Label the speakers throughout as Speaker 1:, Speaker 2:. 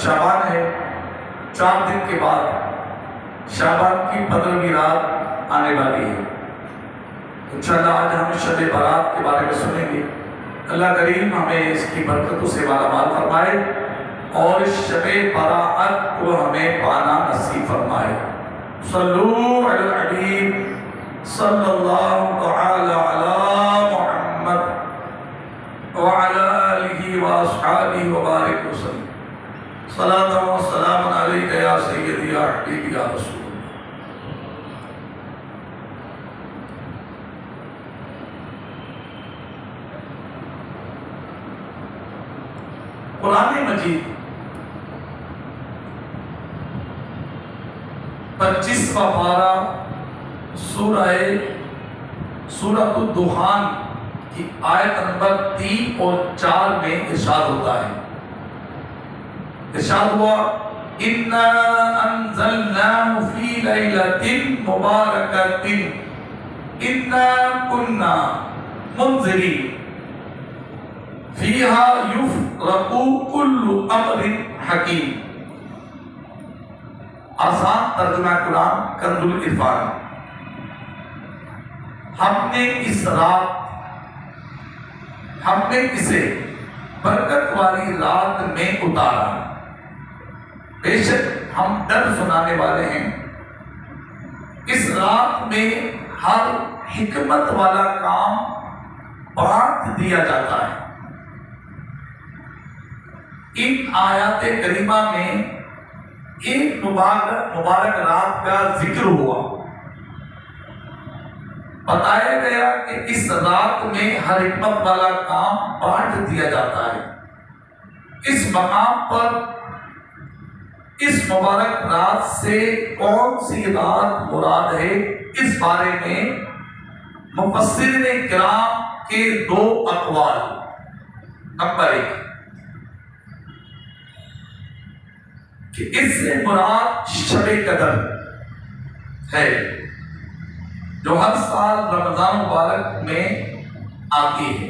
Speaker 1: شعبان ہے، 4 دن کے بعد شعبان کی 15ویں رات آنے والی ہے۔ انشاءاللہ آج ہم شب برات کے بارے میں سنیں گے۔ اللہ کریم ہمیں اس کی برکتوں سے مالا مال فرمائے اور اس شب برات کو ہمیں پانا نصیب فرمائے۔ صلو علی الحبیب صلی اللہ تعالی علی محمد وعلی آلہ واصحابہ وبارک وسلم۔ صلاۃ و سلام علیک یا سیدی یا حبیبی یا رسول۔ قرآن مجید 25واں پارہ سورۃ الدخان کی آیت نمبر 3 اور 4 میں ارشاد ہوتا ہے، ارشاد ہوا اِنَّا أَنزَلْنَاهُ فِي لَيْلَةٍ مُبَارَكَةٍ إِنَّا كُنَّا مُنذِرِينَ فِيهَا يُفْرَقُ كُلُّ أَمْرٍ حَكِيمٍ۔ آسان ترجمہ قرآن کنز العرفان۔ ہم نے اسے برکت والی رات میں اتارا، بے شک ہم ڈر سنانے والے ہیں۔ اس رات میں ہر حکمت والا کام بانٹ دیا جاتا ہے۔ ان آیات کریمہ میں ایک مبارک رات کا ذکر ہوا، بتایا گیا کہ اس رات میں ہر حکمت والا کام بانٹ دیا جاتا ہے۔ اس مقام پر اس مبارک رات سے کون سی رات مراد ہے، اس بارے میں مفسرین کرام کے 2 اقوال۔ نمبر 1 کہ اس سے مراد شب قدر ہے جو ہر سال رمضان مبارک میں آتی ہے،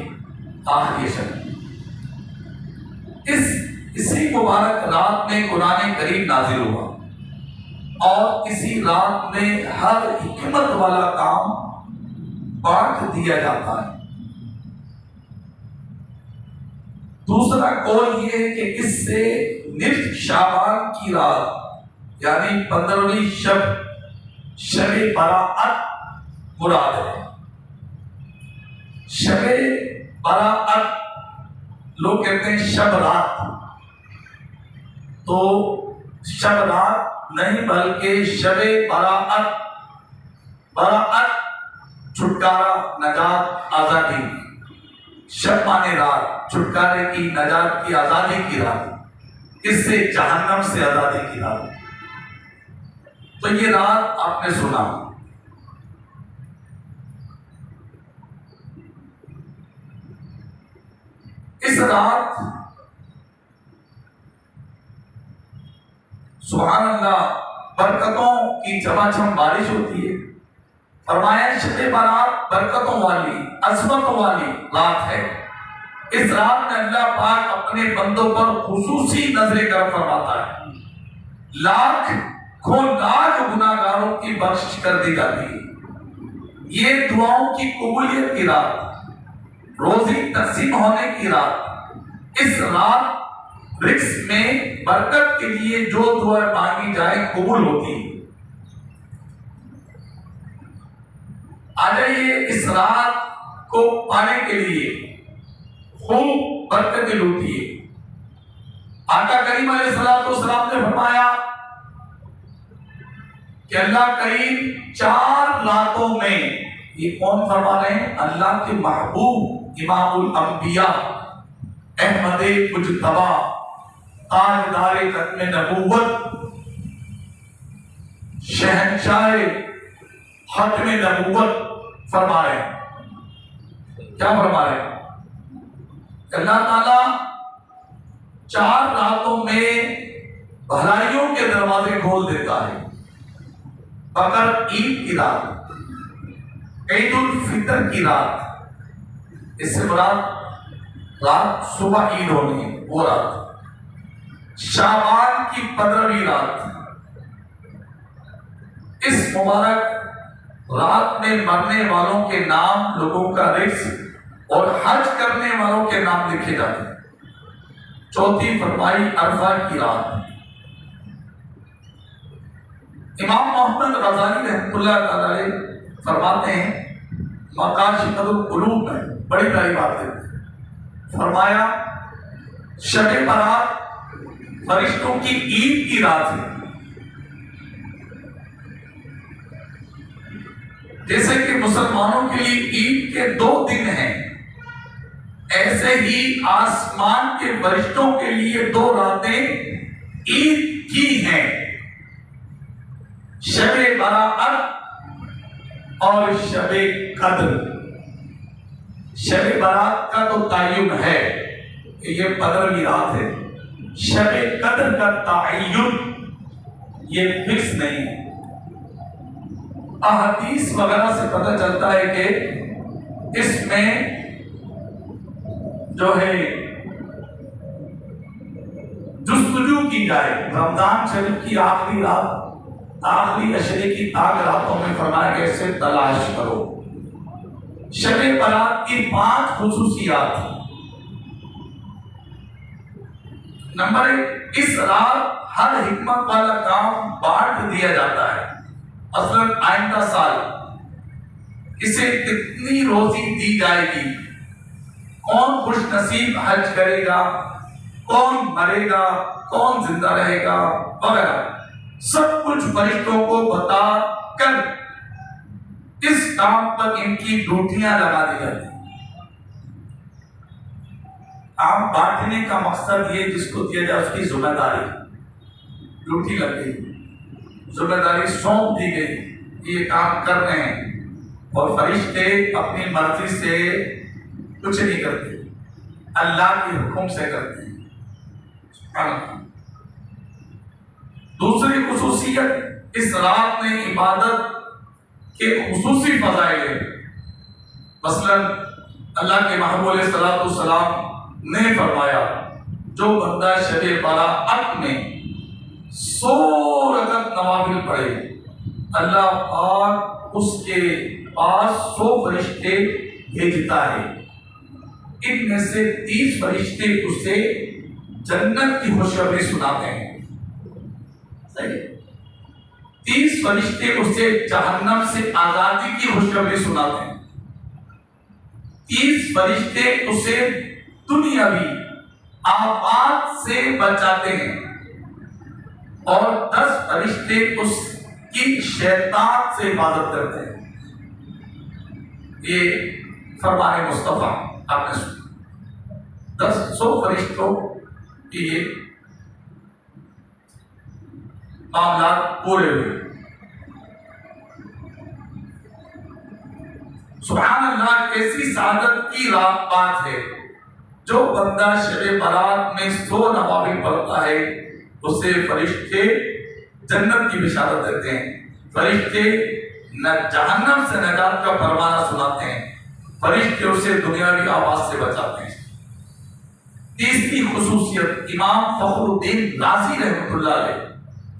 Speaker 1: آخری شب۔ اسی مبارک رات میں قرآن کریم نازل ہوا اور اسی رات میں ہر حکمت والا کام بانٹ دیا جاتا ہے۔ دوسرا قول یہ ہے کہ اس سے نصف شعبان کی رات یعنی 15ویں شب براءت مراد ہے۔ شب براءت لوگ کہتے ہیں شب رات، تو شب رات نہیں بلکہ شب براءت چھٹکارا، نجات، آزادی۔ شب مانے رات، چھٹکارے کی، نجات کی، آزادی کی رات، اس سے جہنم سے آزادی کی رات۔ تو یہ رات آپ نے سنا، اس رات سبحان اللہ برکتوں کی چماچم بارش ہوتی ہے۔ فرمایا شب برات برکتوں والی، عظمتوں والی رات ہے۔ اس رات میں اللہ پاک اپنے بندوں پر خصوصی نظر کرم فرماتا ہے، لاکھ گناہگاروں کی بخشش کر دی جاتی ہے۔ یہ دعاؤں کی قبولیت کی رات، روزی تقسیم ہونے کی رات۔ اس رات رزق میں برکت کے لیے جو دعا مانگی جائے قبول ہوتی ہے۔ آ جائیے اس رات کو پانے کے لیے خوب برکتیں لوٹیے۔ آقا کریم علیہ السلام نے فرمایا کہ اللہ کریم 4 راتوں میں، یہ کون فرما رہے ہیں؟ اللہ کے محبوب امام الانبیاء احمد مجتبی تاجدار ختم نبوت شہنشاہ ختم نبوت فرما رہے ہیں۔ کیا فرما رہے ہیں؟ اللہ تعالیٰ 4 راتوں میں بھلائیوں کے دروازے کھول دیتا ہے۔ بقر عید کی رات، عید الفطر کی رات، اس سے مراد رات صبح عید ہونی ہے وہ رات، شعبان کی 15ویں رات، اس مبارک رات میں مرنے والوں کے نام، لوگوں کا رزق اور حج کرنے والوں کے نام لکھے جاتے ہیں۔ چوتھی فرمائی عرفہ کی رات۔ امام محمد غزالی رحمۃ اللہ تعالی علیہ فرماتے ہیں مقاشف القلوب میں بڑی پیاری بات ہے، فرمایا شب برات فرشتوں کی عید کی رات ہے۔ جیسے کہ مسلمانوں کے لیے عید کے 2 دن ہیں، ایسے ہی آسمان کے فرشتوں کے لیے 2 راتیں عید کی ہیں، شب برات اور شب قدر۔ شب برات کا تو تعین ہے کہ یہ 15ویں رات ہے، شب قدر کا تعین یہ فکس نہیں ہے۔ احادیث وغیرہ سے پتہ چلتا ہے کہ اس میں جو ہے جستجو کی جائے۔ رمضان شریف کی آخری رات، آخری عشرے کی تاک راتوں میں فرمایا کہ اسے تلاش کرو۔ شب برات کی 5 خصوصیات۔ نمبر 1، اس رات ہر حکمت والا کام بانٹ دیا جاتا ہے۔ مثلا آئندہ سال اسے کتنی روزی دی جائے گی، کون خوش نصیب حج کرے گا، کون مرے گا، کون زندہ رہے گا وغیرہ، سب کچھ فرشتوں کو بتا کر اس کام پر ان کی ڈیوٹیاں لگا دی جاتی ہیں۔ آپ بانٹنے کا مقصد یہ جس کو دیا جائے اس کی ذمہ داری، ڈیوٹی لگ گئی، ذمہ داری سونپ دی گئی، یہ کام کر رہے ہیں، اور فرشتے اپنی مرضی سے کچھ نہیں کرتے، اللہ کے حکم سے کرتے ہیں۔ دوسری خصوصیت، اس رات میں عبادت کے خصوصی فضائل ہیں۔ مثلا اللہ کے محبوب علیہ السلام نے فرمایا جو بندہ شب برات میں 100 رکعت نوافل پڑھے، اللہ پاک اس کے پاس 100 فرشتے بھیجتا ہے، ان میں سے 30 فرشتے اسے جنت کی خوشخبری سناتے ہیں، 30 فرشتے اسے جہنم سے آزادی کی خوشخبری سناتے ہیں، 30 فرشتے اسے دنیاوی آفات سے بچاتے ہیں، اور 10 فرشتے اس کی شیطان سے حفاظت کرتے ہیں۔ یہ فرمان مصطفیٰ آپ نے سنا، 100 فرشتوں کی یہ معاملات پورے ہوئے۔ سبحان اللہ، کیسی سعادت کی بات ہے، جو بندہ شب برات میں 100 نوافل پڑھتا ہے اسے فرشتے جنت کی بشارت دیتے ہیں، فرشتے جہنم سے نجات کا فرمانہ سناتے ہیں، فرشتے اسے دنیاوی آفات سے بچاتے ہیں۔ تیسری خصوصیت، امام فخر الدین رازی رحمۃ اللہ علیہ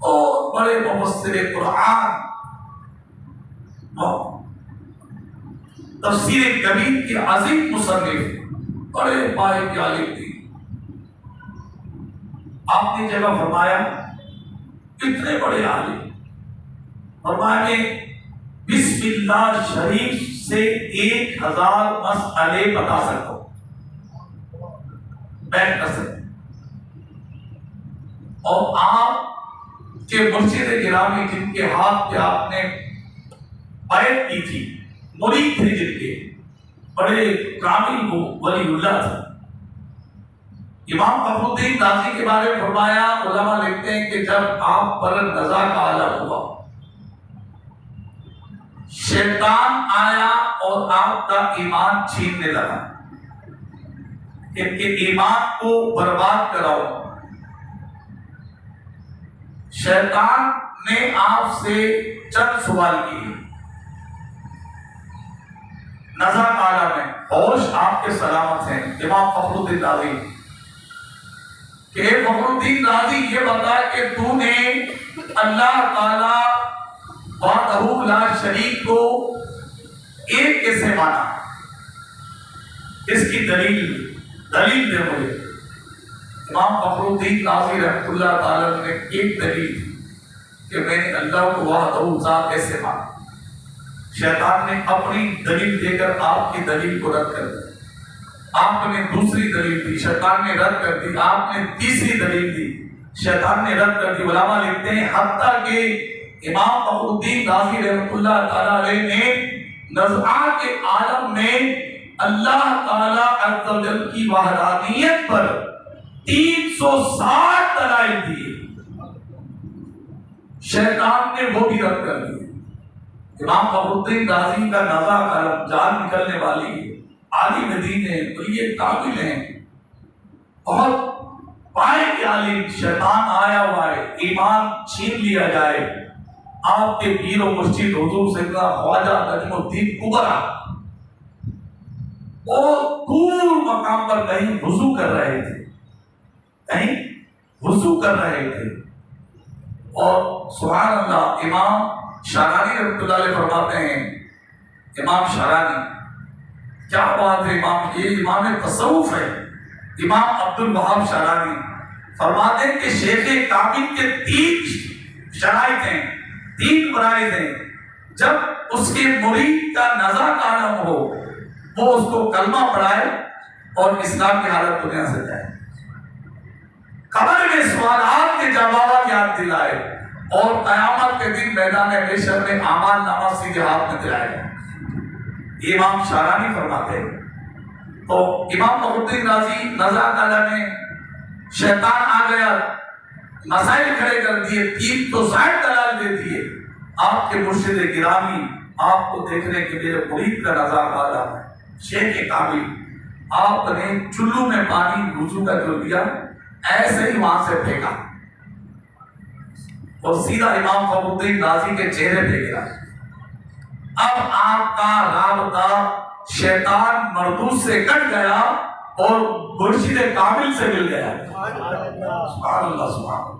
Speaker 1: اور بڑے مفسر قرآن، تفسیر کبیر کے عظیم مصنف، بڑے پائے کے عالم تھے، آپ نے جگہ فرمایا کتنے بڑے عالم، فرمایا بسم اللہ شریف سے 1000 مسئلے بتا سکتا ہوں، بیان کر سکتے، اور آپ کے مرشد گرامی جن کے ہاتھ پہ آپ نے بیعت کی تھی، مرید تھے جن کے، بڑے کامل ولی اللہ تھے، امام فخر الدین رازی کے بارے میں فرمایا، علماء لکھتے ہیں کہ جب آپ پر نزا کا عالم ہوا، شیطان آیا اور آپ کا ایمان چھیننے لگا، ان کے ایمان کو برباد کراؤ، شیطان نے آپ سے چند سوال کیے، نزا کا عالم ہے، ہوش آپ کے سلامت ہیں، امام فخر الدین رازی کہ فخر الدین رازی یہ بتا کہ تو نے اللہ تعالی وحدہ لا شریک کو ایک کیسے مانا؟ اس کی دلیل دے مجھے۔ امام فخر الدین رازی رحمۃ اللہ تعالی نے ایک دلیل دی کہ میں نے اللہ کو وحدہ ذات کیسے مانا۔ شیطان نے اپنی دلیل دے کر آپ کی دلیل کو رد کر دیا، آپ نے دوسری دلیل دی، شیطان نے رد کر دی، آپ نے تیسری دلیل دی، شیطان نے رد کر دی۔ علماء لکھتے ہیں حتیٰ کہ امام فخر الدین رازی رحمۃ اللہ تعالی علیہ نے نزعات کے عالم میں اللہ تعالی عز و جل کی وحدانیت پر 360 دلائل دیے، شیطان نے وہ بھی رد کر دیے۔ امام فخر الدین رازی کا نزع قلم جان نکلنے والی ہے، عالم دین ہے، تو یہ قابل ہیں، بہت پائے کے عالم۔ شیطان آیا ہوا ہے، ایمان چھین لیا جائے، آپ کے پیر و مرشد حضور سیدنا خواجہ نجم الدین کبرا وہ دور مقام پر کہیں وضو کر رہے تھے، اور سبحان اللہ امام شارانی رحمۃ اللہ علیہ فرماتے ہیں، امام شارانی کیا بات ہے، یہ امام تصوف ہے، امام عبد الوہاب شارانی فرماتے ہیں کہ شیخ کامل کے 3 شرائط ہیں، 3 فرائض ہیں۔ جب اس کے مرید کا نزع عالم ہو وہ اس کو کلمہ پڑھائے اور اسلام کی حالت دنیا سے جائے، قبر میں سوالات کے جوابات یاد دلائے، اور قیامت کے دن میدان محشر میں اعمال نامہ سیدھے ہاتھ میں دلائے گا۔ یہ امام شارانی فرماتے ہیں۔ تو امام فخر الدین رازی نزع عالم میں شیطان آ گیا، مسائل کھڑے کر دیے، 360 دلائل دے دیے۔ آپ کے مرشد گرامی آپ کو دیکھنے کے لیے مرید کا نزع عالم ہے، شیخ کامل، آپ نے چلو میں پانی وضو کا جو دیا ایسے ہی وہاں سے پھینکا اور سیدھا امام فخر الدین رازی کے چہرے پہ گرا۔ اب آپ کا رابطہ شیطان مردود سے کٹ گیا اور مرشد کامل سے مل گیا۔ سبحان اللہ سبحان اللہ۔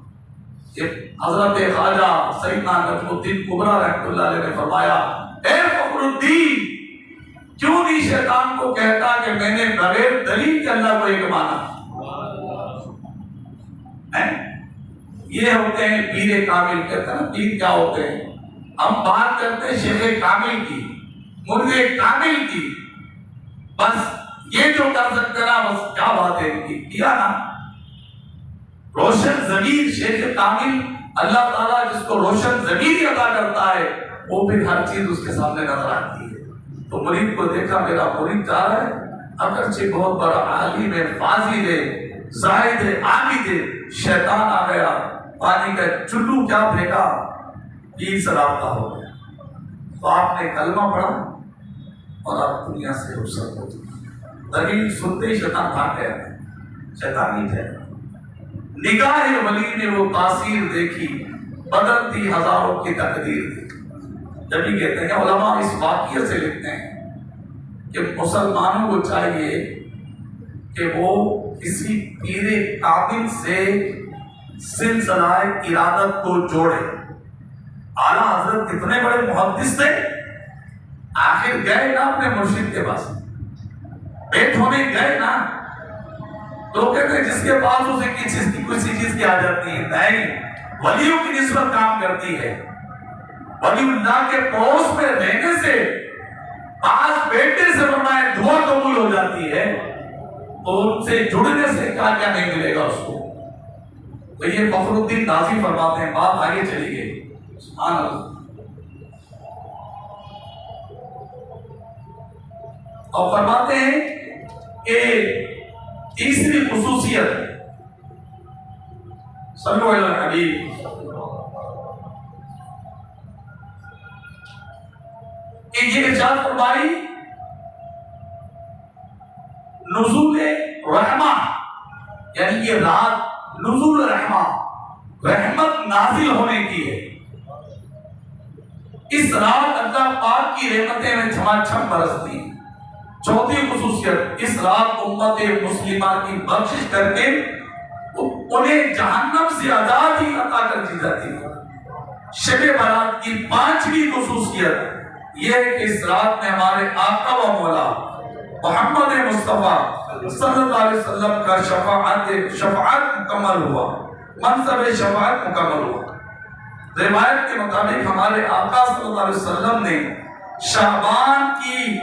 Speaker 1: حضرت خواجہ سیدنا نجم الدین کبرا رحمۃ اللہ علیہ نے فرمایا، اے فخر الدین کیوں نہیں شیطان کو کہتا کہ میں نے بغیر دلیل کے اللہ کو ایک مانا؟ یہ ہوتے ہیں پیر کامل، کہتے ہیں پیر کیا ہوتے ہیں؟ ہم بات کرتے ہیں شیخ کامل کی، مرید کامل کی، بس یہ جو کر سکتے نا بس کیا بات ہے ان کی، کیا نا روشن ضمیر شیخ کامل، اللہ تعالیٰ جس کو روشن ضمیر عطا کرتا ہے وہ پھر ہر چیز اس کے سامنے نظر آتی ہے۔ تو مرید کو دیکھا میرا مرید جا رہا ہے، اگرچہ بہت بڑا عالم ہے، فاضل ہے، زاہد ہے، عابد ہے، شیطان آ گیا، پانی کا چلو کیا پھینکا، پیر سے رابطہ ہو گیا۔ تو آپ نے کلمہ پڑھا اور آپ دنیا سے رخصت ہو گئے۔ دلیل سنتے ہی شیطان بھاگ گیا، شیطان نہیں تھے۔ نگاہ ولی نے وہ تاثیر دیکھی، بدلتی ہزاروں کی تقدیر دیکھی۔ جب یہ کہتے ہیں علماء اس واقعے سے لکھتے ہیں کہ مسلمانوں کو چاہیے کہ وہ کسی پیر کامل سے سلسلہ ارادت کو جوڑے۔ اعلیٰ حضرت کتنے بڑے محدث تھے، آخر گئے نا اپنے مرشد کے پاس، بیٹھ ہونے گئے نا، تو کہتے ہیں جس کے پاس اسے کسی چیز کی حاجت نہیں، ولیوں کی نسبت کام کرتی ہے۔ ولی اللہ کے پڑوس میں رہنے سے، پاس بیٹھنے سے فرمایا دعا قبول ہو جاتی ہے، تو ان سے جڑنے سے کیا کیا نہیں ملے گا اس کو۔ تو یہ فخر الدین رازی فرماتے ہیں، بات آگے چلی گئی، سبحان اللہ۔ اور فرماتے ہیں کہ تیسری خصوصیت، صلو علی الحبیب، کہ یہ ارشاد فرمائی نزول رحمہ، یعنی یہ رات نزول رحمہ، رحمت نازل ہونے کی ہے۔ اس رات اللہ پاک کی رحمتیں میں چھما چھم برستی ہیں۔ چوتھی خصوصیت، اس رات امت مسلمہ کی بخشش کر کے وہ انہیں جہنم سے آزادی عطا کر دی جاتی ہے۔ شب برات کی 5ویں خصوصیت یہ ہے کہ اس رات میں ہمارے آقا و مولا محمد مصطفیٰ صلی اللہ علیہ وسلم کا شفاعت مکمل ہوا، منصب شفاعت مکمل ہوا۔ روایت کے مطابق ہمارے آقا صلی اللہ علیہ وسلم نے شعبان کی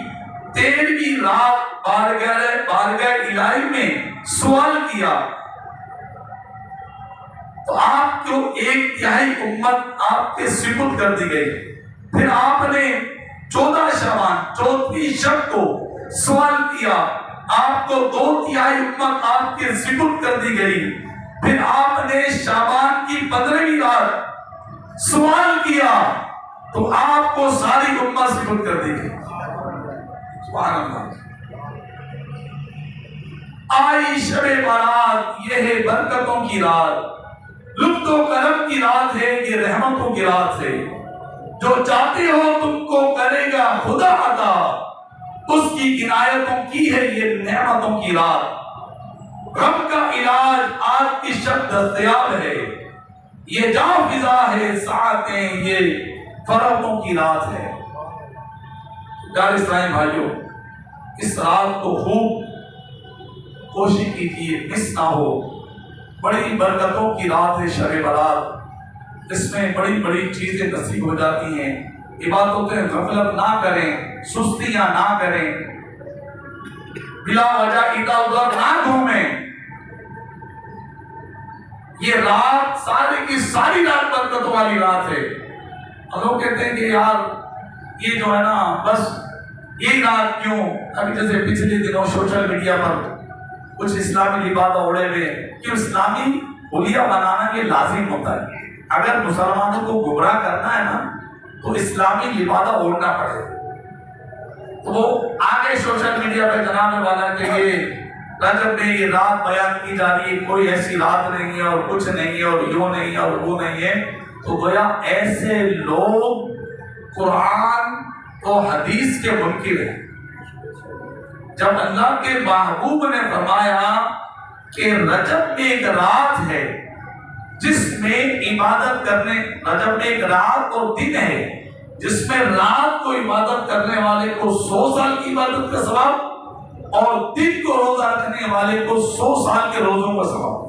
Speaker 1: 13ویں رات بارگاہ الہی میں سوال کیا تو آپ کو 1/3 امت آپ کے سپرد کر دی گئی۔ پھر آپ نے 14 شعبان 14ویں شب کو سوال کیا، آپ کو 2/3 امت آپ کے سپرد کر دی گئی۔ پھر آپ نے شعبان کی 15ویں رات سوال کیا تو آپ کو ساری امت سپرد کر دی گئی۔ سبحان اللہ۔ آئی شب برات، یہ ہے برکتوں کی رات، لطف و کرم کی رات ہے، یہ رحمتوں کی رات ہے۔ جو چاہتے ہو تم کو کرے گا خدا عطا، اس کی عنایتوں کی ہے یہ نعمتوں کی رات۔ غم کا علاج آج کی شب دستیاب ہے، یہ جاں فضا ہے ساعتیں، یہ فرحتوں کی رات ہے۔ پیارے اسلامی بھائیوں، اس رات کو خوب کوشش کیجیے مس نہ ہو۔ بڑی برکتوں کی رات ہے شب برات، اس میں بڑی بڑی چیزیں نصیب ہو جاتی ہیں۔ عبادتیں غفلت نہ کریں، سستیاں نہ کریں، بلا وجہ ادھر ادھر نہ گھومیں۔ یہ رات ساری کی ساری رات برکتوں والی رات ہے۔ اور لوگ کہتے ہیں کہ یار یہ جو ہے نا بس یہی رات کیوں؟ ابھی جیسے پچھلے دنوں سوشل میڈیا پر کچھ اسلامی لبادہ اڑے ہوئے کہ اسلامی حلیہ بنانا یہ لازم ہوتا ہے۔ اگر مسلمانوں کو گمراہ کرنا ہے نا تو اسلامی لبادہ اوڑھنا پڑے۔ تو وہ آگے سوشل میڈیا پہ جنانے والا کہ یہ رجب میں یہ رات بیان کی جا رہی ہے، کوئی ایسی رات نہیں ہے اور کچھ نہیں ہے اور یوں نہیں ہے اور وہ نہیں ہے۔ تو گویا ایسے لوگ قرآن و حدیث کے منکر ہیں۔ جب اللہ کے محبوب نے فرمایا کہ رجب میں ایک رات ہے جس میں عبادت کرنے، رجب میں ایک رات اور دن ہے جس میں رات کو عبادت کرنے والے کو 100 سال کی عبادت کا ثواب اور دن کو روزہ رکھنے والے کو 100 سال کے روزوں کا ثواب۔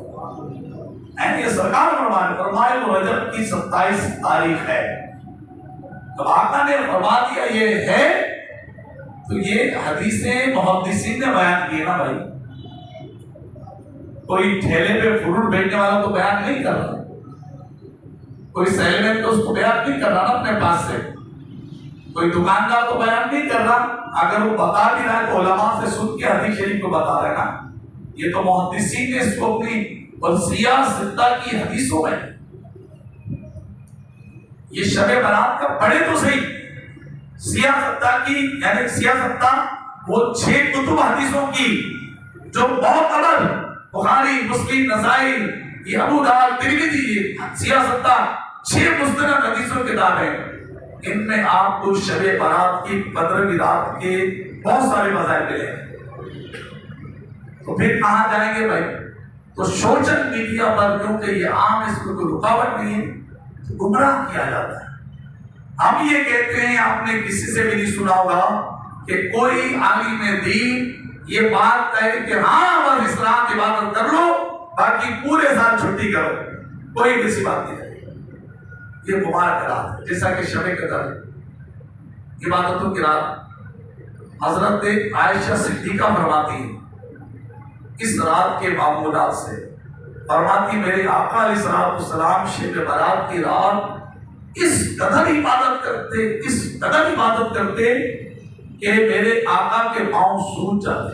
Speaker 1: یہ سرکار فرمائے وہ رجب کی 27 تاریخ ہے۔ تو آقا نے فرما دیا یہ ہے تو یہ حدیثیں محدثین نے بیان کی نا بھائی۔ کوئی ٹھیلے پہ فروٹ بیچنے والا تو بیان نہیں کر رہا، کوئی سیل میں تو اس کو بیان نہیں کر رہا نا اپنے پاس سے، کوئی دکاندار تو بیان نہیں کر رہا۔ اگر وہ بتا بھی رہا ہے تو علماء سے سن کے حدیث شریف کو بتا رہے نا۔ یہ تو محدثین نے اس کو اپنی وصیہ ستہ کی حدیثوں میں، یہ شب برات کا پڑھے تو صحیح، سیاستہ کی یعنی سیاستہ وہ 6 کتب حدیثوں کی جو بہت قدر بخاری، مسلم، نسائی، یہ ابو داؤد، ترمذی، یہ سیاستہ 6 مستند حدیثوں کتابیں، ان میں آپ کو شب برات کی 15ویں رات کے بہت سارے مذاہب ملے ہیں۔ تو پھر کہاں جائیں گے بھائی؟ تو سوشل میڈیا پر کیونکہ یہ عام، اس کو کوئی رکاوٹ نہیں ہے، گمراہ کیا جاتا ہے۔ ہم یہ کہتے ہیں، آپ نے کسی سے بھی نہیں سنا ہوگا کہ کوئی عالم دین یہ بات کہے کہ ہاں بس اس رات عبادت کر لو باقی پورے سال چھٹی کرو، کوئی کسی بات نہیں کرے۔ یہ مبارک رات ہے جیسا کہ شب قدر عبادتوں کی رات۔ حضرت عائشہ صدیقہ فرماتی ہیں اس رات کے معمولات سے، فرماتی میرے آقا علیہ السلام شب برات کی رات اس قدر عبادت کرتے کہ میرے آقا کے پاؤں سوج جاتے،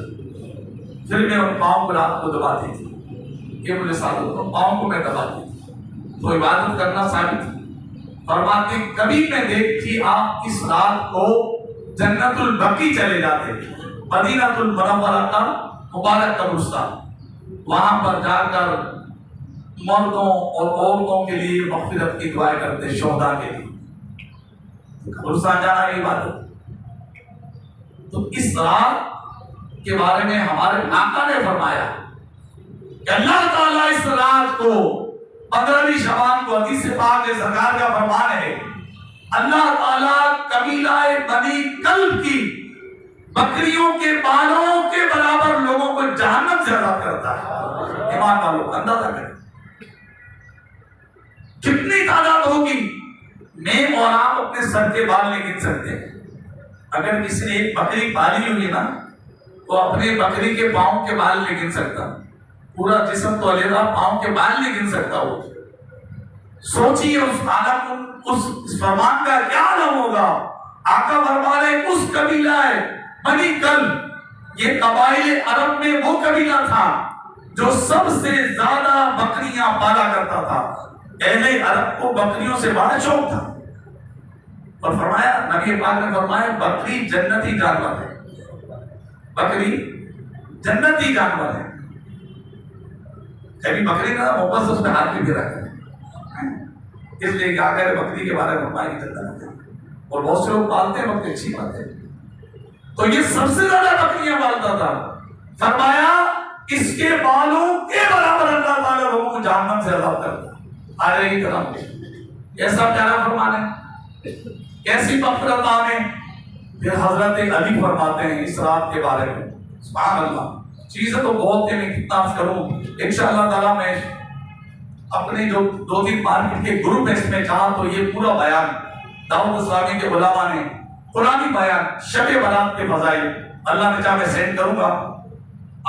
Speaker 1: پھر میں ان پاؤں کو رات کو دباتی تھی، کہ مجھے ساتھ پاؤں کو میں دباتی تھی، تو عبادت کرنا ثابت تھی۔ فرماتے کبھی میں دیکھتی آپ اس رات کو جنت البقیع چلے جاتے، مدینہ المنورہ کا مبارک قبرستان، وہاں پر جا کر مردوں اور عورتوں کے لیے مغفرت کی دعائیں کرتے، شہداء کے لیے قبرستان جانا یہ عبادت۔ تو اس رات کے بارے میں ہمارے آقا نے فرمایا کہ اللہ تعالیٰ اس رات کو 15ویں شعبان کو حدیث پاک سرکار کا فرمان ہے، اللہ تعالیٰ قبیلہ بنی کلب کی بکریوں کے بالوں کے برابر لوگوں کو جہنم سے عذاب کرتا ہے۔ ایمان والوں اندازہ کریں کتنی تعداد ہوگی۔ میں اور آپ اپنے سر کے بال نہیں گن سکتے۔ اگر کسی نے ایک بکری پالی ہوئی نا تو اپنے بکری کے پاؤں کے بال نہیں گن سکتا، پورا جسم تو علیحدہ، پاؤں کے بال نہیں گن سکتا۔ وہ سوچیے اس عالم، اس فرمان کا کیا عالم ہوگا۔ آقا فرما رہے اس قبیلہ ہے بنی کلب، یہ قبائل عرب میں وہ قبیلہ تھا جو سب سے زیادہ بکریاں پالا کرتا تھا۔ اہل عرب کو بکریوں سے بڑا شوق تھا، اور فرمایا نبی پاک نے فرمایا بکری جنتی جانور ہے، بکری جنتی جانور ہے۔ کبھی بکری کا محبت سے اس میں ہاتھ بھی پھیرا کرے، اس لیے کیا کرے بکری کے بارے میں فرمایا کہ جنت ہے، اور بہت سے لوگ پالتے ہیں، بکری اچھی بات ہے۔ تو یہ سب سے زیادہ بکریاں پالتا تھا۔ فرمایا اس کے بالوں کے برابر اللہ تعالیٰ لوگوں کو جہنم سے عذاب کرتا ہے۔ آگے کی طرف ایسا پیارا فرمان ہے، کیسی مغفرت آمیں۔ پھر حضرت علی فرماتے ہیں اس رات کے بارے میں، سبحان اللہ، چیزیں تو بہت ہیں، میں کتنا کروں۔ انشاءاللہ تعالیٰ میں اپنے جو 2-3 مارکیٹ کے گروپ ہے اس میں چاہا تو یہ پورا بیان دعوت اسلامی کے علماء نے قرآنی بیان شب برات کے فضائل اللہ نے چاہا میں سینڈ کروں گا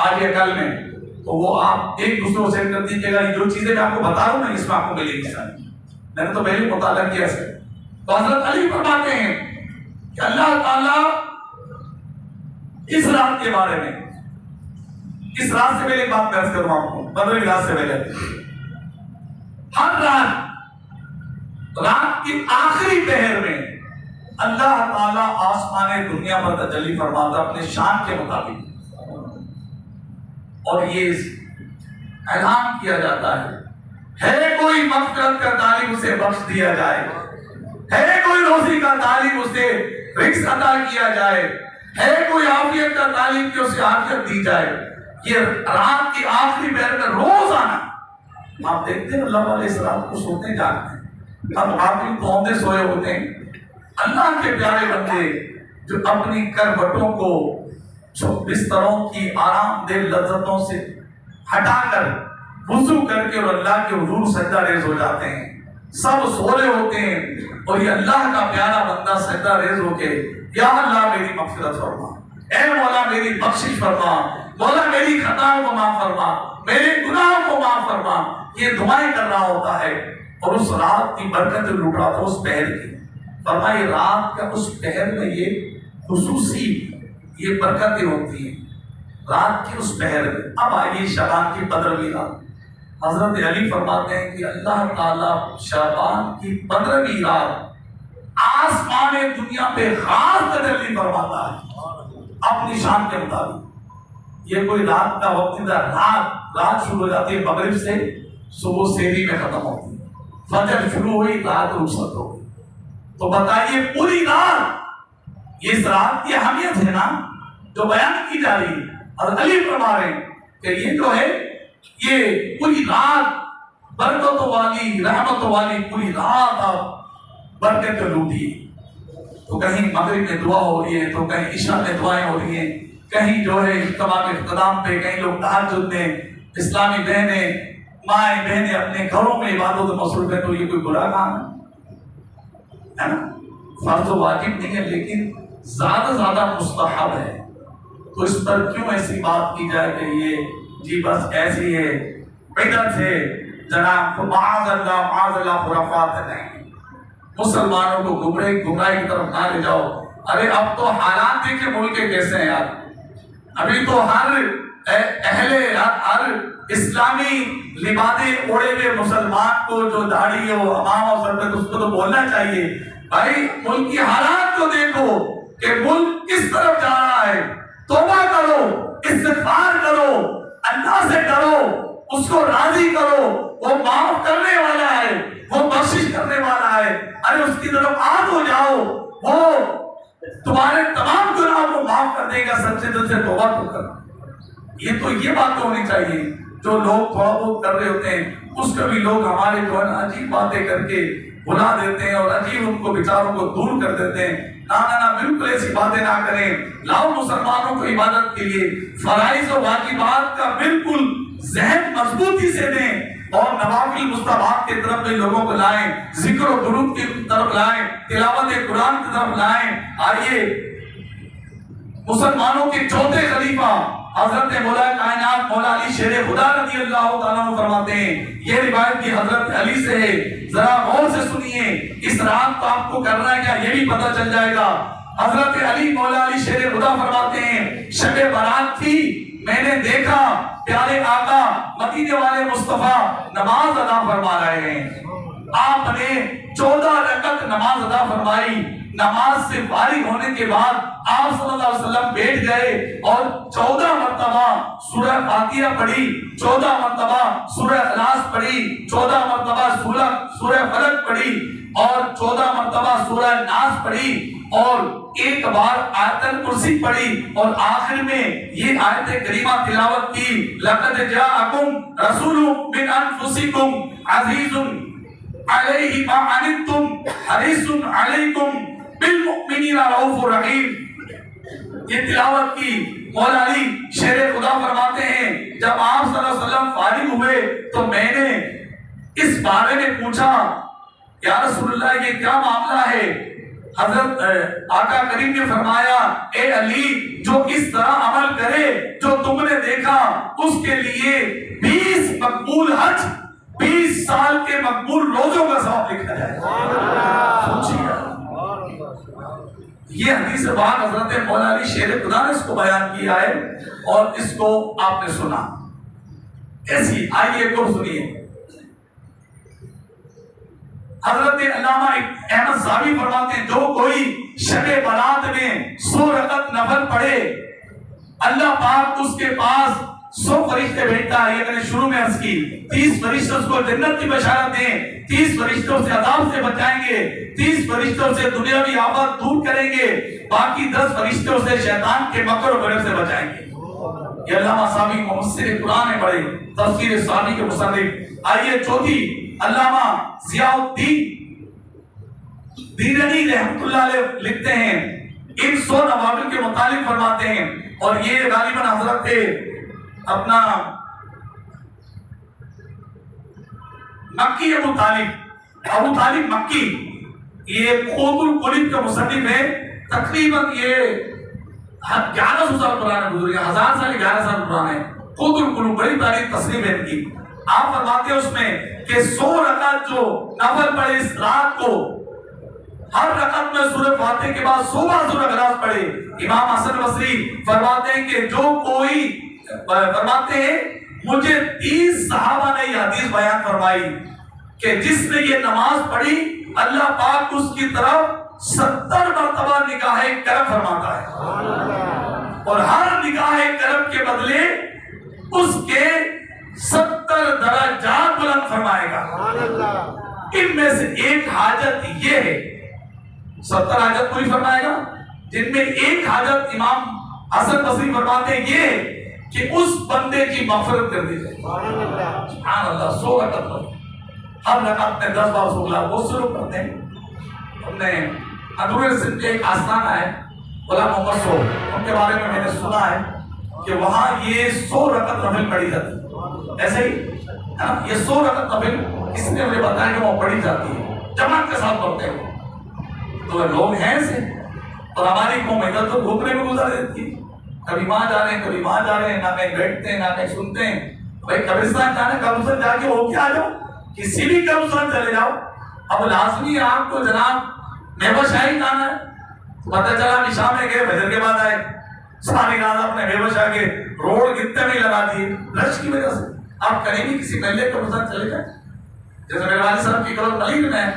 Speaker 1: آج یا کل میں، تو وہ آپ ایک دوسرے کو سینڈ کر دیجیے گا۔ یہ جو چیزیں میں آپ کو بتا رہا ہوں نا اس میں آپ کو ملے گی ساری، میں نے تو پہلے مطالعہ کیا ہے۔ تو حضرت علی فرماتے ہیں کہ اللہ تعالیٰ اس رات کے بارے میں، اس رات سے پہلے ایک بات میں عرض کروں آپ کو، 15ویں رات سے پہلے، ہر رات کی آخری پہر میں اللہ تعالیٰ آسمان دنیا پر تجلی فرماتا اپنے شان کے مطابق، اور یہ اعلان کیا جاتا ہے کوئی مغفرت کا طالب اسے بخش دیا جائے، ہے کوئی روزی کا طالب اسے رزق عطا کیا جائے، ہے کوئی عافیت کا طالب کہ اسے عافیت دی جائے۔ یہ رات کی آخری پہر میں روز آنا، آپ دیکھتے ہیں اللہ والے اس رات کو سوتے جاگتے ہیں، اب آخری قومیں سوئے ہوتے ہیں، اللہ کے پیارے بندے جو اپنی کروٹوں کو بستروں کی آرام دہ لذتوں سے ہٹا کر وضو کر کے اور اللہ کے حضور سجدہ ریز ہو جاتے ہیں، سب سو رہے ہوتے ہیں، اور یہ اللہ کا پیارا بندہ سجدہ ریز ہو کے یا اللہ میری مغفرت فرما، اے مولا میری بخشش فرما، مولا میری خطاؤں کو معاف فرما، میرے گناہوں کو معاف فرما، یہ دعائیں کر رہا ہوتا ہے، اور اس رات کی برکت لوٹ رہا تھا، اس پہر کی۔ فرمائے رات کا اس پہر میں یہ خصوصی یہ برکتیں ہوتی ہیں رات کی اس پہر میں۔ اب آئیے شعبان کی 15ویں رات، حضرت علی فرماتے ہیں کہ اللہ تعالیٰ شعبان کی 15ویں رات آسمان دنیا پہ خاص تجلی فرماتا ہے اپنی شان کے مطابق۔ یہ کوئی رات کا وقت نہیں، رات شروع ہو جاتی ہے مغرب سے، صبح سحری میں ختم ہوتی ہے، فجر شروع ہوئی، رات رخصت ہو گئی۔ تو بتائیے پوری رات، یہ اس رات کی اہمیت ہے نا جو بیان کی جا رہی ہے۔ اور علی فرما رہے ہیں کہ یہ جو ہے یہ پوری رات برکتوں والی، رحمتوں والی پوری رات آپ برکتیں لوٹی۔ تو کہیں مغرب میں دعا ہو رہی ہے، تو کہیں عشاء میں دعائیں ہو رہی ہیں، کہیں جو ہے اجتماع کے اختتام پہ، کہیں لوگ تہجد میں، اسلامی بہنیں مائیں بہنیں اپنے گھروں میں عبادت میں مصروف ہیں۔ تو یہ کوئی برا کام ہے نا، فرض و واجب نہیں ہے، لیکن زیادہ زیادہ مستحب ہے۔ تو اس پر کیوں ایسی بات کی جائے کہ یہ جی بس ایسی ہے، بدعت ہے جناب، معاذ اللہ خرافات نہیں، مسلمانوں کو گمراہی کی طرف نہ لے جاؤ۔ ارے اب تو حالات دیکھیں ملک کے کیسے ہیں یار، ابھی تو ہر اسلامی لبادے اوڑے ہوئے مسلمان کو جو داڑھی ہو، امام اور سر پہ، اس کو تو بولنا چاہیے بھائی ملک کی حالات کو دیکھو کہ ملک کس طرف جا رہا ہے، توبہ کرو، استغفار کرو، اللہ سے ڈرو، اس کو راضی کرو، وہ معاف کرنے والا ہے، وہ بخشش کرنے والا ہے۔ ارے اس کی طرف آد ہو جاؤ، وہ تمہارے تمام گناہوں کو معاف کر دے گا، سچے دل سے توبہ تو کرو۔ یہ بات تو ہونی چاہیے۔ جو لوگ تھوڑا بہت کر رہے ہوتے ہیں اس کو بھی لوگ ہمارے جو ہے نا عجیب باتیں کر کے بلا دیتے ہیں اور عجیب ان کو بیچاروں کو دور کر دیتے ہیں. نہ بالکل ایسی باتیں نہ کریں. لاؤ مسلمانوں کو عبادت کے لیے فرائض و واجبات کا بالکل ذہن مضبوطی سے دیں اور نوافل مستحبات کی طرف بھی لوگوں کو لائیں, ذکر و درود کی طرف لائیں, تلاوت قرآن کی طرف لائیں. آئیے مسلمانوں کے چوتھے خلیفہ حضرت مولا کائنات مولا علی شیر خدا رضی اللہ تعالیٰ عنہ فرماتے ہیں, یہ روایت بھی حضرت علی سے ہے, ذرا غور سے سنیے, اس رات کو آپ کو کرنا ہے کیا یہ بھی پتہ چل جائے گا. حضرت علی مولا علی شیر خدا فرماتے ہیں شب برات تھی, میں نے دیکھا پیارے آقا مدینے والے مصطفیٰ نماز ادا فرما رہے ہیں. آپ نے 14 رکعت نماز ادا فرمائی. نماز سے فارغ ہونے کے بعد آپ صلی اللہ علیہ وسلم بیٹھ گئے اور 14 مرتبہ سورہ فاتحہ پڑھی, 14 مرتبہ سورہ اخلاص پڑھی, 14 مرتبہ سورہ فلق پڑھی اور 14 مرتبہ سورہ ناس پڑھی اور ایک بار آیت الکرسی پڑھی اور آخر میں یہ آیت کریمہ تلاوت کی, لقد جاءکم رسول من انفسکم عزیز علیہ ما عنتم حریص علیکم بالمؤمنین رؤوف رحیم. یہ تلاوت کی. مولا علی شیر خدا فرماتے ہیں جب آپ صلی اللہ علیہ وسلم فارغ ہوئے تو میں نے اس بارے میں پوچھا یا رسول اللہ یہ کیا معاملہ ہے. حضرت آقا کریم نے فرمایا اے علی جو اس طرح عمل کرے جو تم نے دیکھا اس کے لیے 20 مقبول حج 20 سال کے مقبول روزوں کا ثواب لکھا جائے. سوچیے یہ حدیث پاک حضرت مولا علی شیر خدا نے اس کو بیان کیا ہے اور اس کو آپ نے سنا. ایسی آئیے کو سنیے. حضرت علامہ احمد صاحبی فرماتے ہیں جو کوئی شب برات میں 100 رکعت نفل پڑھے اللہ پاک اس کے پاس 100 فرشتے بھیجتا ہے. یہ میں نے شروع میں عرض کی 30 فرشتے اس کو جنت کی بشارت دیں, 30 فرشتوں سے عذاب سے بچائیں گے, 30 فرشتوں سے دنیاوی آفات دور کریں گے, باقی 10 فرشتوں سے شیطان کے مکر و فریب سے بچائیں گے. یہ علامہ صاحبی مفسر قرآن میں پڑھے, تفسیر صاحبی کے مصنف. آئیے چوتھی علامہ ضیاء الدین دیلمی رحمۃ اللہ علیہ لکھتے ہیں ان 100 نوافل کے متعلق فرماتے ہیں اور یہ غالباً حضرت تھے اپنا مکی ابو طالب مکی, یہ قوت القلوب کا مصنف ہے. تقریباً یہ 1100 سال پرانا گزر گیا, 1000 سال 11 سال پرانا ہے. قوت القلوب بڑی تاریخ تصنیف ہے ان کی. آپ فرماتے ہیں اس میں کہ 100 رکعت جو نفل پڑھے اس رات کو ہر رکعت میں سورہ فاتحہ کے بعد 100 بار سورہ اخلاص پڑھے. امام حسن بصری فرماتے ہیں کہ جو کوئی فرماتے ہیں مجھے 30 صحابہ نے یہ حدیث بیان فرمائی کہ جس نے یہ نماز پڑھی اللہ پاک اس کی طرف 70 مرتبہ نگاہ کرم فرماتا ہے اور ہر نگاہ کرم کے بدلے اس کے 70 درجات بلند فرمائے گا. ان میں سے ایک حاجت یہ ہے, 70 حاجت پوری فرمائے گا, جن میں ایک حاجت امام حسن بصری فرماتے ہیں یہ کہ اس بندے کی مغفرت کر دی جائے. سبحان اللہ. 100 رکعت ہر رکعت میں 10 بار سوگلا وہ شروع کرتے ہیں. ہم نے ادھورے سندھ ایک آستانہ ہے غلام محمد سو, ان کے بارے میں نے سنا ہے کہ وہاں یہ 100 رکعت نفل پڑھی جاتی ہے. ایسے ہی یہ 100 رکعت نفل اس نے مجھے بتایا کہ وہ پڑھی جاتی ہے, جماعت کے ساتھ پڑھتے ہیں. تو لوگ ہیں ایسے اور ہماری قوم ادھر تو گھومنے میں گزار دیتی ہے, کبھی وہاں جا رہے ہیں کبھی وہاں جا رہے ہیں, نہ کہیں بیٹھتے ہیں نہ کہیں سنتے ہیں. بھائی قبرستان جانا, قبرستان جا کے ہو کے آ جاؤ, کسی بھی قبرستان چلے جاؤ. اب لازمی آپ کو جناب محبت شاہی جانا ہے, پتہ چلا نشا میں گئے فجر کے بعد آئے, ساری رات اپنے محبت شاہ کے روڈ کتنے میں لگا دیے رش کی وجہ سے. آپ کہیں بھی کسی محلے قبرستان چلے جائیں, جیسے میرے والد صاحب کی قبر ملید میں ہے,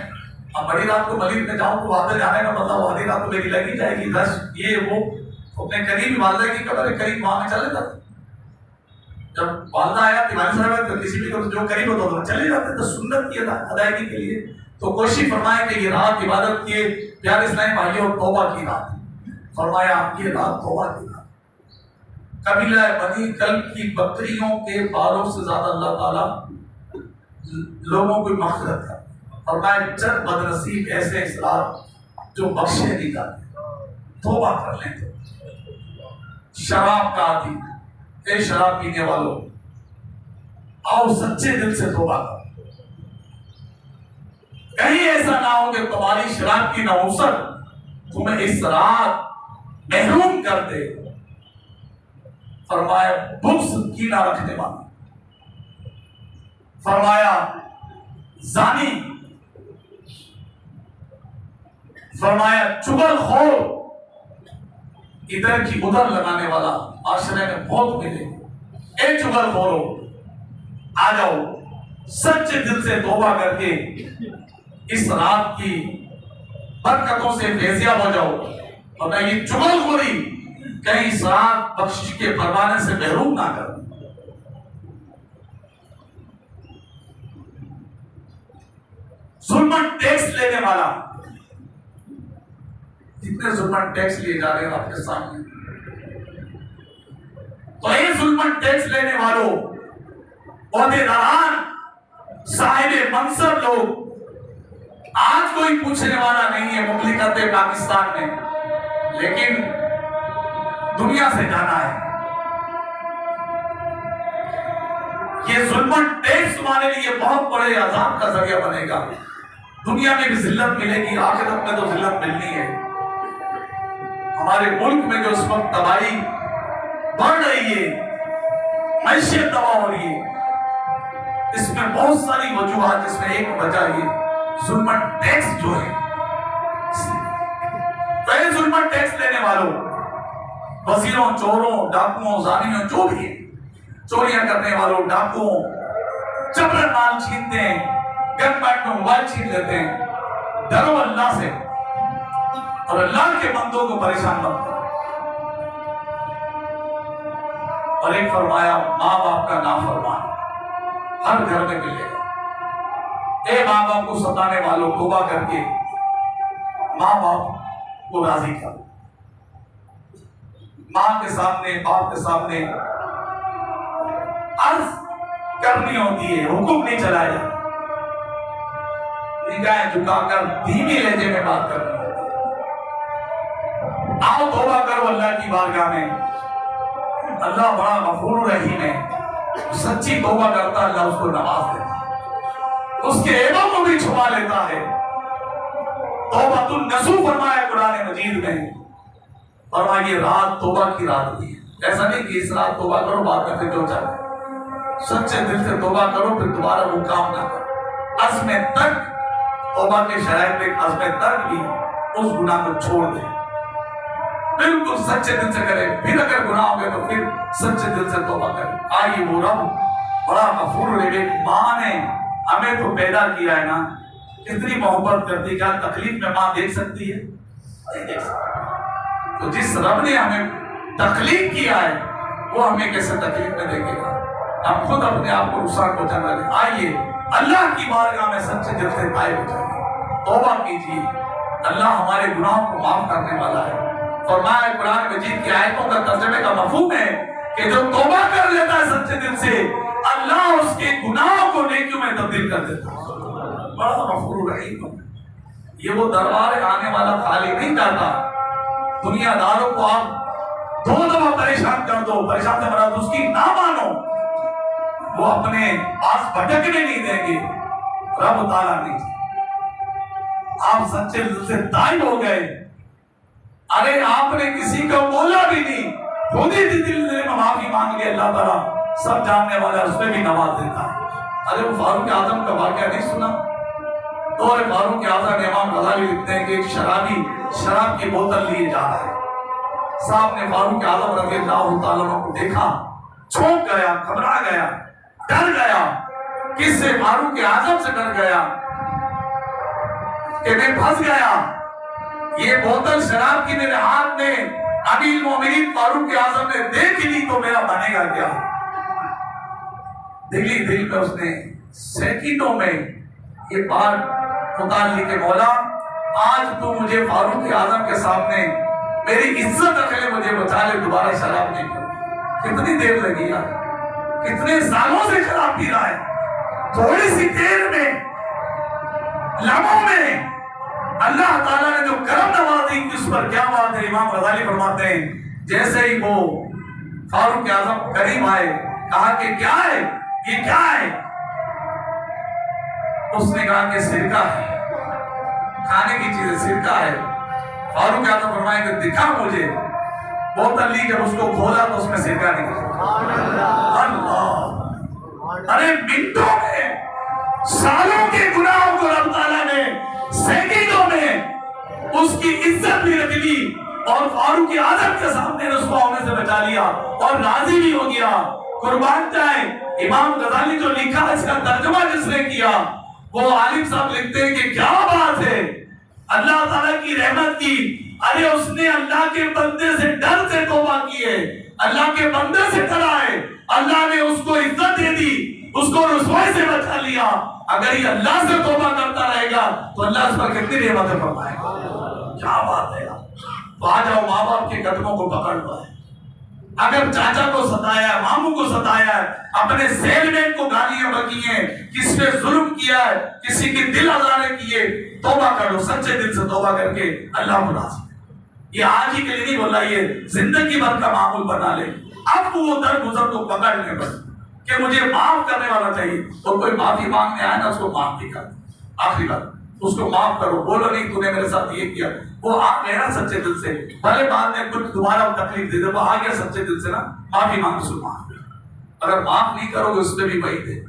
Speaker 1: اب بڑی رات کو ملید میں جاؤں تو وہاں جانے کا مطلب آدھی رات کو میری لگی جائے گی رش یہ وہ. اپنے قریبی والدہ کی قبر قریب وہاں میں چلے جاتے. جب والدہ آیا تیواری صاحب تو کسی بھی جو قریب ہوتا تو چلے جاتے تو سنت کی ادائیگی کے لیے. تو کوشش فرمائے کہ یہ رات عبادت کی پیارے اسلامی بھائیوں توبہ کی رات, فرمایا آپ کی رات توبہ کی رات. قبیلہ بنی کلب کی بکریوں کے باروں سے زیادہ اللہ تعالیٰ لوگوں کو مغفرت کرتا ہے۔ فرمایا چند بدنصیب ایسے اسرار جو بخشے نہیں جاتے، توبہ کر لیں تو۔ شراب کا عادی، اے شراب پینے والوں، آؤ سچے دل سے توبہ کرو، کہیں ایسا نہ ہو کہ تمہاری شراب کی نحوست تمہیں اس رات محروم کر دے۔ فرمایا بغض کینہ رکھنے والا، فرمایا زانی، فرمایا چغل خور، ادھر کی ادھر لگانے والا معاشرے میں بہت ملے۔ اے چغل خورو، آ جاؤ سچے دل سے توبہ کر کے اس رات کی برکتوں سے فیضیاب ہو جاؤ، اور نہ یہ چغل خوری کہیں اس رات بخشش کے پروانے سے محروم نہ کر۔ ظلمن ٹیکس لینے والا، جتنے ظلمن ٹیکس لیے جا رہے ہیں آپ کے سامنے، تو یہ ظلمن ٹیکس لینے والوں، عہدیداران، صاحب منصب لوگ، آج کوئی پوچھنے والا نہیں ہے مملکت پاکستان میں، لیکن دنیا سے جانا ہے۔ یہ ظلمن ٹیکس تمہارے لیے بہت بڑے عذاب کا ذریعہ بنے گا۔ دنیا میں بھی ذلت ملے گی، آخرت میں تو ذلت ملنی ہے۔ ہمارے ملک میں جو اس وقت تباہی بڑھ رہی ہے، معیشت تباہ ہو رہی ہے، اس میں بہت ساری وجوہات، جس میں ایک وجہ یہ ظلمن ٹیکس جو ہے۔ تو یہ ظلمن ٹیکس لینے والوں، وزیروں، چوروں، ڈاکوؤں، زانیوں، جو بھی ہے، چوریاں کرنے والوں، ڈاکوؤں، جبرن مال چھینتے ہیں، گن پوائنٹ میں موبائل چھین لیتے ہیں، ڈرو اللہ سے اور اللہ کے بندوں کو پریشان مت کرو۔ اور ایک فرمایا ماں باپ کا نافرمان ہر گھر میں ملے گا۔ اے ماں باپ کو ستانے والوں، توبہ کر کے ماں باپ کو راضی کرو۔ ماں کے سامنے، باپ کے سامنے عرض کرنی ہوتی ہے، حکم نہیں چلایا جاتا، نگاہیں جھکا کر دھیمی لہجے میں بات کرنی ہوتی ہے۔ آؤ توبہ کرو اللہ کی بارگاہ میں، اللہ بڑا غفور رحیم ہے، سچی توبہ کرتا اللہ اس کو نواز دیتا، اس کے عیبوں کو بھی چھپا لیتا ہے۔ توبہ النصوح فرمایا قرآن مجید میں، فرمایا یہ رات توبہ کی رات ہوئی ہے۔ ایسا نہیں کہ اس رات توبہ کرو بعد میں پھر جو چاہے، سچے دل سے توبہ کرو، پھر دوبارہ وہ کام نہ کرو۔ عزم ترک، توبہ کے شرائط میں عزم ترک بھی اس گناہ کو چھوڑ دے، بالکل سچے دل سے کرے، پھر اگر گناہ ہو گئے تو پھر سچے دل سے توبہ کرے۔ آئیے وہ رب بڑا غفور رحیم، ماں نے ہمیں تو پیدا کیا ہے نا، کتنی محبت کرتی، کیا تکلیف میں ماں دیکھ سکتی ہے؟ نہیں دیکھ سکتی۔ تو جس رب نے ہمیں تکلیف کیا ہے وہ ہمیں کیسے تکلیف میں دیکھے گا؟ ہم خود اپنے آپ کو نقصان پہنچانا دیں۔ آئیے اللہ کی بارگاہ میں سچے دل سے تائب ہو جائیے، توبہ کیجیے، اللہ ہمارے گناہوں کو معاف کرنے والا ہے۔ فرمایا قرآن مجید کی آیتوں کا ترجمے کا مفہوم ہے کہ جو توبہ کر لیتا ہے سچے دل سے، اللہ اس کے گناہوں کو نیکیوں میں تبدیل کر دیتا ہے۔ بڑا غفور رحیم، یہ وہ دربار آنے والا خالی نہیں جاتا۔ دنیا داروں کو آپ دو دفعہ پریشان کر دو، پریشان سے مراد اس کی نہ مانو، وہ اپنے پاس بھٹکنے نہیں دیں گے، رب تعالیٰ نہیں۔ آپ سچے دل سے تائب ہو گئے، ارے آپ نے کسی کو بولا بھی نہیں، خود ہی دل میں معافی مانگ لیا، اللہ تعالیٰ سب جاننے والا اس میں بھی نواز دیتا ہے۔ ارے وہ فاروق اعظم کا واقعہ نہیں سنا؟ دور فاروق اعظم امام غزالی لکھتے ہیں کہ ایک شرابی شراب کی بوتل لیے جا رہا ہے، صاحب نے فاروق اعظم رضی اللہ تعالیٰ عنہ کو دیکھا، چونک گیا، گھبرا گیا، ڈر گیا۔ کس سے؟ فاروق اعظم سے ڈر گیا کہ میں پھنس گیا، یہ بوتل شراب کی میرے ہاتھ میں امیر المومنین فاروق اعظم نے دیکھ لی تو میرا بنے گا کیا؟ دلی دل میں اس نے سیکنڈوں میں یہ بات اتار لی کہ مولا آج تو مجھے فاروق اعظم کے سامنے میری عزت رکھ لے، مجھے بچا لے، دوبارہ شراب نہیں کروں۔ کتنی دیر لگی یار، کتنے سالوں سے شراب پی رہا ہے، تھوڑی سی دیر میں، لمحوں میں اللہ تعالیٰ نے جو کرم نوازی اس پر کیا بات ہے۔ امام غزالی فرماتے ہیں جیسے ہی وہ فاروق اعظم قریب آئے، کہا کہ کیا ہے یہ، کیا ہے؟ اس نے کہا کہ سرکہ ہے، کھانے کی چیز ہے، سرکہ ہے۔ فاروق اعظم فرمائے کہ دکھا مجھے۔ بوتل لی، جب اس کو کھولا تو اس میں سرکہ نکلا۔ اللہ، ارے منٹوں میں سالوں کے گناہوں کو رب تعالیٰ نے سیکنڈوں میں اس کی عزت بھی رکھ لی، اور فاروق اعظم کے سامنے رسوا ہونے سے بچا لیا اور راضی بھی ہو گیا۔ قربان جائے امام غزالی جو لکھا اس کا ترجمہ جس نے کیا، وہ عالم صاحب لکھتے ہیں کہ کیا بات ہے، اللہ تعالیٰ کی رحمت کی۔ ارے اس نے اللہ کے بندے سے ڈر سے توبہ کی ہے، اللہ کے بندے سے ڈرا ہے، اللہ نے اس کو عزت دے دی، اس کو رسوائی سے بچا لیا۔ اگر یہ اللہ سے توبہ کرتا رہے گا تو اللہ اس پر کتنی رحمتیں فرمائے گا۔ کیا بات ہے یار، تو آ جاؤ ماں باپ کے قدموں کو پکڑ لو۔ اگر چاچا کو ستایا ہے، ماموں کو ستایا ہے، اپنے سیل میٹ کو گالیاں بکی ہیں، کس پہ ظلم کیا ہے، کسی کے دل آزارے کیے، توبہ کر لو، سچے دل سے توبہ کر کے اللہ کو راضی۔ یہ آج ہی کے لیے نہیں بولا، یہ زندگی بھر کا معمول بنا لے۔ اب وہ درگزر کو پکڑ لے بس کہ مجھے معاف کرنے والا چاہیے، اور کوئی معافی مانگنے آئے نا اس کو معاف بھی کر، آخری بات اس کو معاف کرو، بولو نہیں تو نے میرے ساتھ یہ کیا، وہ آپ رہنا سچے دل سے، بھلے بعد میں کچھ دوبارہ تکلیف دے دے، وہ آ گیا سچے دل سے نا، معافی مانگ اس کو معاف کر۔ اگر معاف نہیں کرو گے اس میں بھی وہی دے۔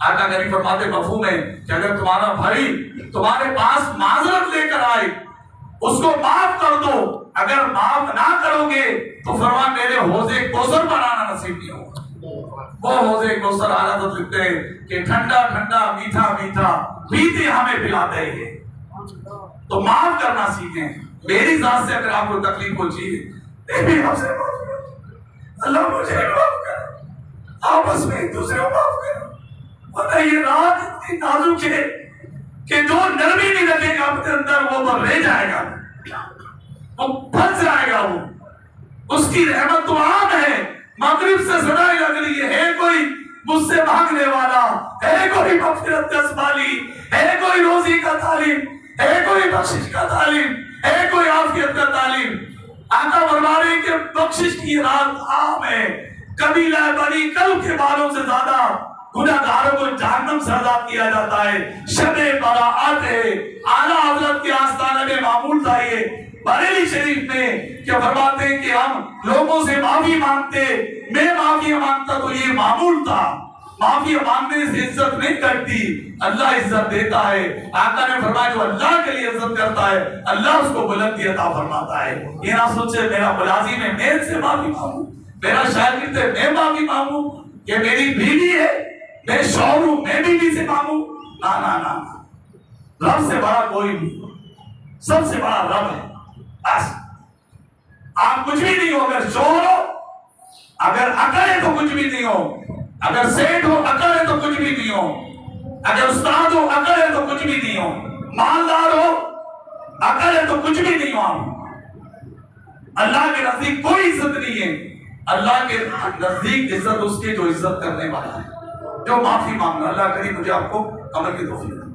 Speaker 1: آقا غریب فرماتے مفہوم ہے کہ اگر تمہارا بھائی تمہارے پاس معذرت لے کر آئے اس کو معاف کر دو، اگر معاف نہ کرو گے تو فرما میرے حوضے کوثر پر آنا نصیب نہیں ہوگا۔ وہ حوضے کوثر حضرت لکھتے ہیں کہ ٹھنڈا ٹھنڈا میٹھا میٹھا پیتے ہمیں پلاتے ہیں۔ تو معاف کرنا سیکھیں۔ میری ذات سے اگر آپ کو تکلیف پہنچی ہے بھی آپ سے معاف کرو، اللہ مجھے معاف کرے، آپس میں ایک دوسرے کو معاف کرو۔ ورنہ یہ رات اتنی نازک ہے کہ جو نرمی نہیں رکھے گا اپنے اندر وہ رہ جائے گا، وہ پھنس جائے گا۔ وہ اس کی رحمت تو عام ہے، مغرب سے صدائیں لگ رہی ہے کوئی مجھ سے مانگنے والا ہے، کوئی مغفرت کا سوالی ہے، کوئی روزی کا تعلیم ہے، کوئی بخشش کا تعلیم ہے، کوئی عافیت کا تعلیم۔ آقا فرما رہے ہیں کہ بخشش کی رات عام ہے، قبیلہ بنی کلب کے بالوں سے زیادہ گناہگاروں کو جہنم سے عذاب کیا جاتا ہے۔ شب براءت ہے، اعلیٰ حضرت کے آستانے میں معمول تھا یہ بریلی شریف میں کہ فرماتے ہیں کہ ہم لوگوں سے معافی مانگتے، میں معافی مانگتا تو یہ معمول تھا۔ معافی مانگنے سے عزت نہیں کرتی، اللہ عزت دیتا ہے۔ آقا نے فرمایا جو اللہ کے لیے عزت کرتا ہے اللہ اس کو بلندی عطا فرماتا ہے۔ یہ نہ سوچے میرا ملازم ہے میں سے معافی مانگوں، میرا شاگرد ہے میں معافی مانگوں، یہ میری بیوی ہے میں شوہر ہوں میں بیوی سے مانگوں، نا نا نا، رب سے بڑا کوئی نہیں، سب سے بڑا رب ہے۔ بس آپ کچھ بھی نہیں ہو، اگر شوہر ہو، اگر عقل ہے تو کچھ بھی نہیں ہو، اگر سیٹ ہو عقل ہے تو کچھ بھی نہیں ہو، اگر استاد ہو عقل ہے تو کچھ بھی نہیں ہو، مالدار ہو عقل ہے تو کچھ بھی نہیں ہو۔ اللہ کے نزدیک کوئی عزت نہیں ہے، اللہ کے نزدیک عزت اس کے جو عزت کرنے والا ہے، جو معافی مانگنا۔ اللہ کریم مجھے آپ کو عمل کی توفیق دے۔